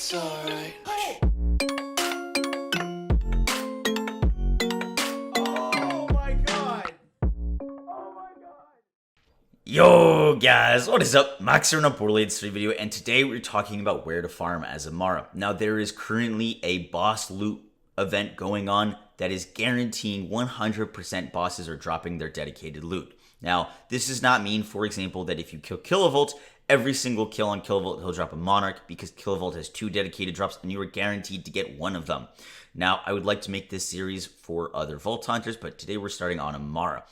It's alright. Oh my god! Yo guys, what is up? Moxsy on a Borderlands 3 video, and today we're talking about where to farm as Amara. Now there is currently a boss loot event going on that is guaranteeing 100% bosses are dropping their dedicated loot. Now this does not mean, for example, that if you kill Kilovolt, every single kill on Kilovolt he'll drop a Monarch, because Kilovolt has 2 dedicated drops and you are guaranteed to get one of them. Now I would like to make this series for other Vault Hunters, but today we're starting on Amara.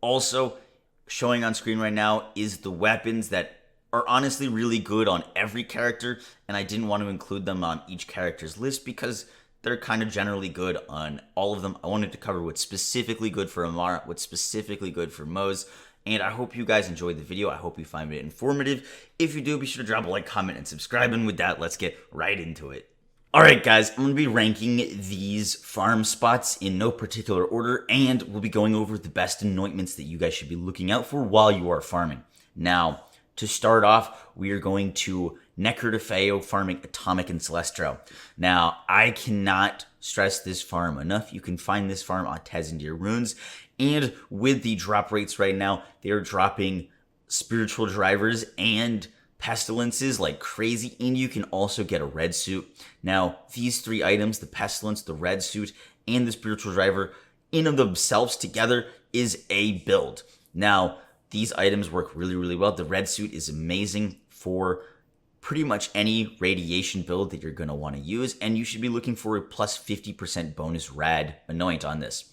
Also, showing on screen right now is the weapons that are honestly really good on every character, and I didn't want to include them on each character's list because they're kind of generally good on all of them. I wanted to cover what's specifically good for Amara, what's specifically good for Moze, and I hope you guys enjoyed the video. I hope you find it informative. If you do, be sure to drop a like, comment, and subscribe, and with that, let's get right into it. Alright guys, I'm going to be ranking these farm spots in no particular order, and we'll be going over the best anointments that you guys should be looking out for while you are farming. Now, to start off, we are going to Necrotophail farming Atomic and Celestial. Now, I cannot stress this farm enough. You can find this farm on Tezendir Runes, and with the drop rates right now, they are dropping Spiritual Drivers and Pestilences like crazy, and you can also get a red suit. Now, these 3 items, the Pestilence, the red suit, and the Spiritual Driver, in of themselves together is a build. Now, these items work really, really well. The red suit is amazing for pretty much any radiation build that you're going to want to use, and you should be looking for a plus 50% bonus rad anoint on this.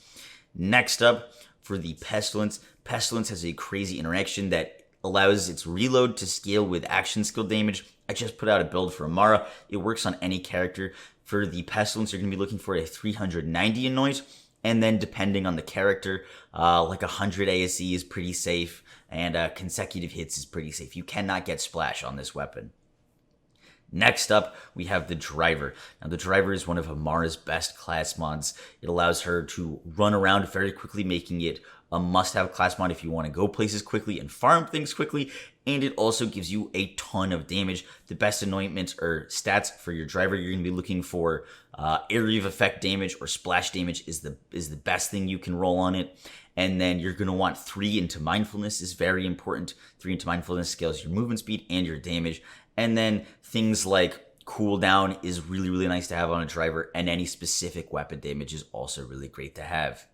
Next up, for the Pestilence, Pestilence has a crazy interaction that allows its reload to scale with action skill damage. I just put out a build for Amara. It works on any character. For the Pestilence, you're going to be looking for a 390 anoint, and then depending on the character, like 100 ASE is pretty safe, and consecutive hits is pretty safe. You cannot get splash on this weapon. Next up, we have the Driver. Now, the Driver is one of Amara's best class mods. It allows her to run around very quickly, making it a must-have class mod if you want to go places quickly and farm things quickly, and it also gives you a ton of damage. The best anointments or stats for your Driver, you're going to be looking for area of effect damage or splash damage is the best thing you can roll on it. And then you're going to want 3 into Mindfulness is very important. 3 into Mindfulness scales your movement speed and your damage. And then things like cooldown is really, really nice to have on a Driver, and any specific weapon damage is also really great to have.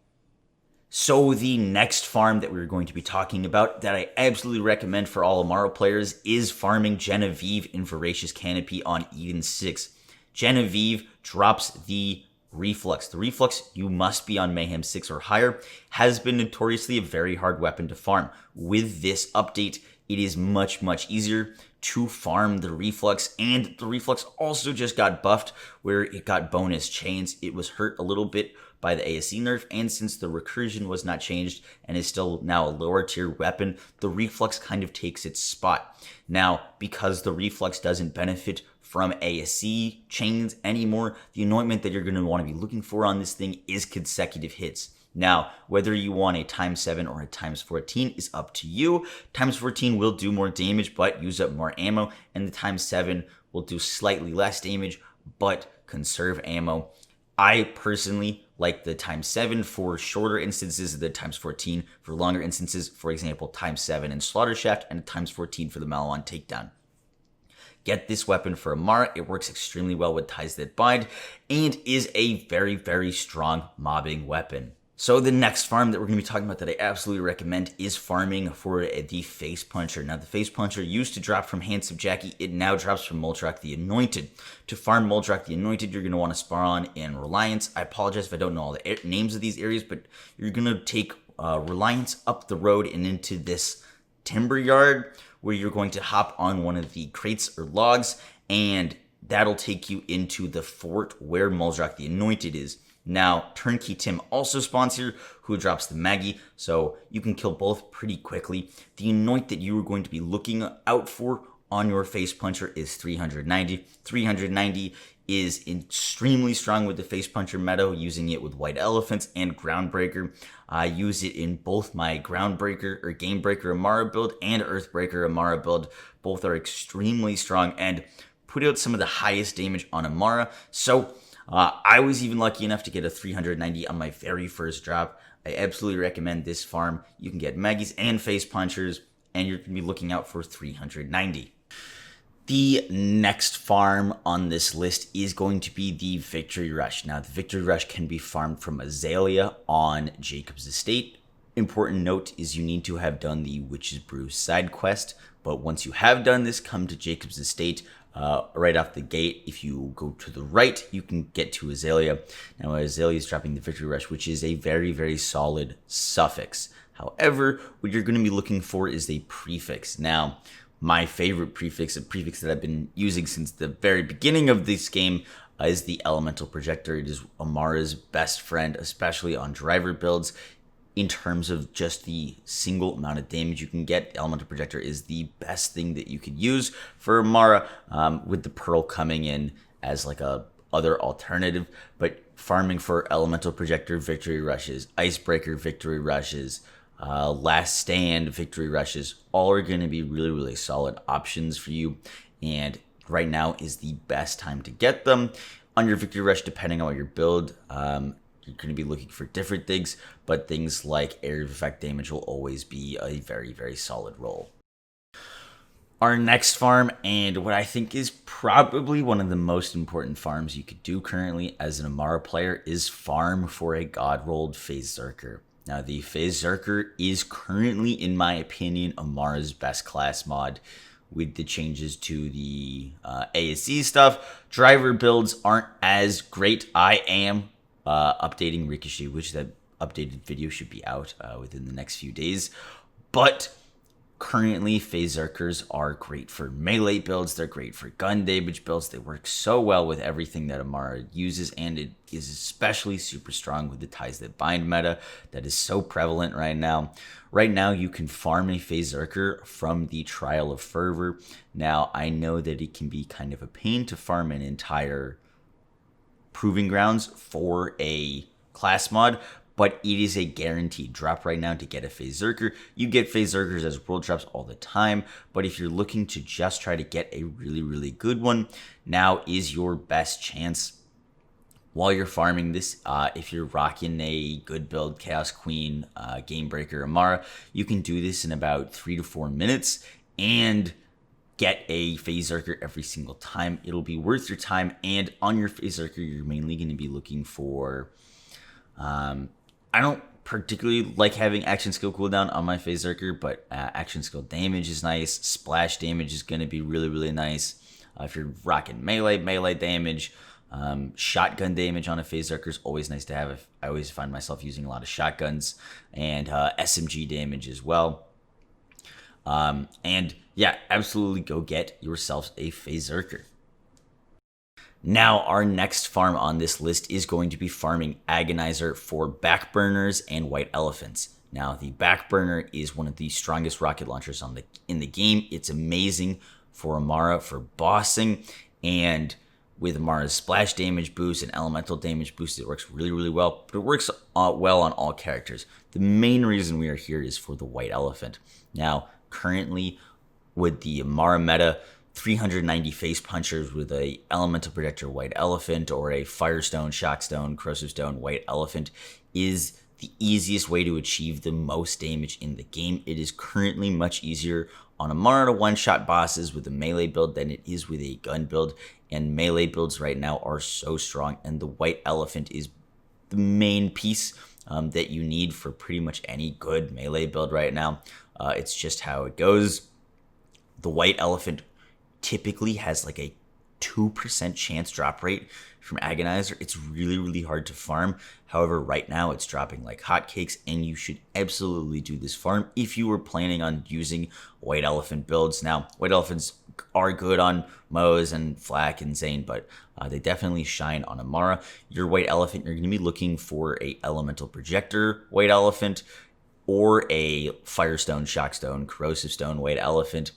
So the next farm that we're going to be talking about that I absolutely recommend for all Amara players is farming Genevieve in Voracious Canopy on Eden 6. Genevieve drops the Reflux. The Reflux, you must be on Mayhem 6 or higher, has been notoriously a very hard weapon to farm. With this update, it is much, much easier to farm the Reflux, and the Reflux also just got buffed where it got bonus chains. It was hurt a little bit by the ASE nerf, and since the recursion was not changed and is still now a lower tier weapon, the Reflux kind of takes its spot. Now, because the Reflux doesn't benefit from ASE chains anymore, the anointment that you're going to want to be looking for on this thing is consecutive hits. Now, whether you want a times 7 or a times 14 is up to you. Times 14 will do more damage but use up more ammo, and the times 7 will do slightly less damage but conserve ammo. I personally like the times 7 for shorter instances of the times 14 for longer instances, for example, times 7 in Slaughter Shaft and times 14 for the Malawan Takedown. Get this weapon for Amara. It works extremely well with Ties That Bind and is a very, very strong mobbing weapon. So the next farm that we're going to be talking about that I absolutely recommend is farming for the Facepuncher. Now, the Facepuncher used to drop from Handsome Jackie. It now drops from Muldrak the Anointed. To farm Muldrak the Anointed, you're going to want to spawn in Reliance. I apologize if I don't know all the names of these areas, but you're going to take Reliance up the road and into this timber yard where you're going to hop on one of the crates or logs, and that'll take you into the fort where Muldrak the Anointed is. Now, Turnkey Tim also spawns here, who drops the Maggie, so you can kill both pretty quickly. The anoint that you are going to be looking out for on your Facepuncher is 390. 390 is extremely strong with the Facepuncher meta, using it with White Elephants and Groundbreaker. I use it in both my Groundbreaker or Gamebreaker Amara build and Earthbreaker Amara build. Both are extremely strong and put out some of the highest damage on Amara. So I was even lucky enough to get a 390 on my very first drop. I absolutely recommend this farm. You can get Maggies and Facepunchers, and you're going to be looking out for 390. The next farm on this list is going to be the Victory Rush. Now, the Victory Rush can be farmed from Azalea on Jacob's Estate. Important note is you need to have done the Witch's Brew side quest, but once you have done this, come to Jacob's Estate right off the gate. If you go to the right, you can get to Azalea. Now, Azalea is dropping the Victory Rush, which is a very, very solid suffix. However, what you're going to be looking for is a prefix. Now, my favorite prefix, a prefix that I've been using since the very beginning of this game, is the Elemental Projector. It is Amara's best friend, especially on driver builds. In terms of just the single amount of damage you can get, Elemental Projector is the best thing that you could use for Amara, with the Pearl coming in as like a other alternative. But farming for Elemental Projector Victory Rushes, Icebreaker Victory Rushes, Last Stand Victory Rushes, all are going to be really, really solid options for you. And right now is the best time to get them. On your Victory Rush, depending on what your build, you're going to be looking for different things, but things like area of effect damage will always be a very, very solid roll. Our next farm, and what I think is probably one of the most important farms you could do currently as an Amara player, is farm for a God-rolled Facepuncher. Now, the Facepuncher is currently, in my opinion, Amara's best class mod. With the changes to the ASC stuff, driver builds aren't as great. I am updating Ricochet, which that updated video should be out within the next few days. But currently, Facepunkers are great for melee builds. They're great for gun damage builds. They work so well with everything that Amara uses, and it is especially super strong with the Ties That Bind meta that is so prevalent right now. Right now, you can farm a Facepuncher from the Trial of Fervor. Now, I know that it can be kind of a pain to farm an entire Proving Grounds for a class mod, but it is a guaranteed drop right now to get a Facepuncher. You get Facepunkers as world drops all the time, but if you're looking to just try to get a really, really good one, now is your best chance. While you're farming this, if you're rocking a good build, Chaos Queen, Game Breaker, Amara, you can do this in about 3 to 4 minutes and get a Facepuncher every single time. It'll be worth your time, and on your Facepuncher, you're mainly going to be looking for... I don't particularly like having action skill cooldown on my Facepuncher, but action skill damage is nice. Splash damage is going to be really, really nice. If you're rocking melee damage, shotgun damage on a Facepuncher is always nice to have. I always find myself using a lot of shotguns, and SMG damage as well. And yeah, absolutely go get yourself a Facepuncher. Now, our next farm on this list is going to be farming Agonizer for backburners and white elephants. Now, the backburner is one of the strongest rocket launchers in the game. It's amazing for Amara for bossing, and with Amara's splash damage boost and elemental damage boost, it works really, really well, but it works well on all characters. The main reason we are here is for the white elephant. Now, currently, with the Amara meta, 390 Facepunchers with a Elemental Projector White Elephant or a Firestone, Shockstone, Corrosive Stone White Elephant is the easiest way to achieve the most damage in the game. It is currently much easier on Amara to one-shot bosses with a melee build than it is with a gun build, and melee builds right now are so strong, and the White Elephant is the main piece that you need for pretty much any good melee build right now. It's just how it goes. The White Elephant typically has like a 2% chance drop rate from Agonizer. It's really, really hard to farm. However, right now it's dropping like hotcakes, and you should absolutely do this farm if you were planning on using White Elephant builds. Now, White Elephants are good on Moze and Flak and Zane, but they definitely shine on Amara. Your White Elephant, you're going to be looking for a Elemental Projector White Elephant or a Firestone, Shockstone, Corrosive Stone White Elephant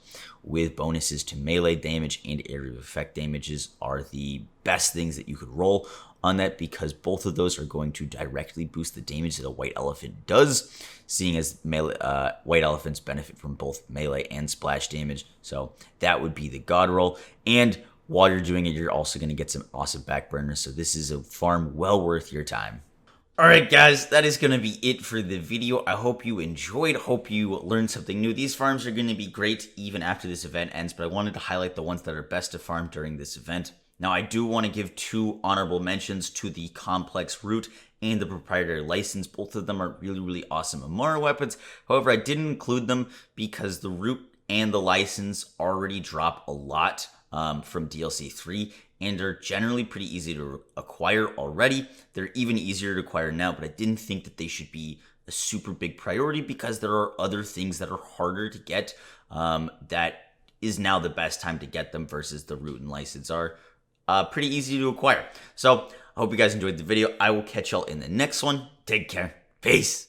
with bonuses to melee damage and area of effect damages are the best things that you could roll on that, because both of those are going to directly boost the damage that a White Elephant does, seeing as White Elephants benefit from both melee and splash damage. So that would be the God roll. And while you're doing it, you're also going to get some awesome back burners. So this is a farm well worth your time. Alright guys, that is going to be it for the video. I hope you enjoyed, hope you learned something new. These farms are going to be great even after this event ends, but I wanted to highlight the ones that are best to farm during this event. Now I do want to give 2 honorable mentions to the complex root and the proprietary license. Both of them are really awesome Amara weapons. However, I didn't include them because the root and the license already drop a lot from DLC 3, and are generally pretty easy to acquire already. They're even easier to acquire now, but I didn't think that they should be a super big priority because there are other things that are harder to get. That is now the best time to get them versus the root and license are pretty easy to acquire. So I hope you guys enjoyed the video. I will catch y'all in the next one. Take care. Peace.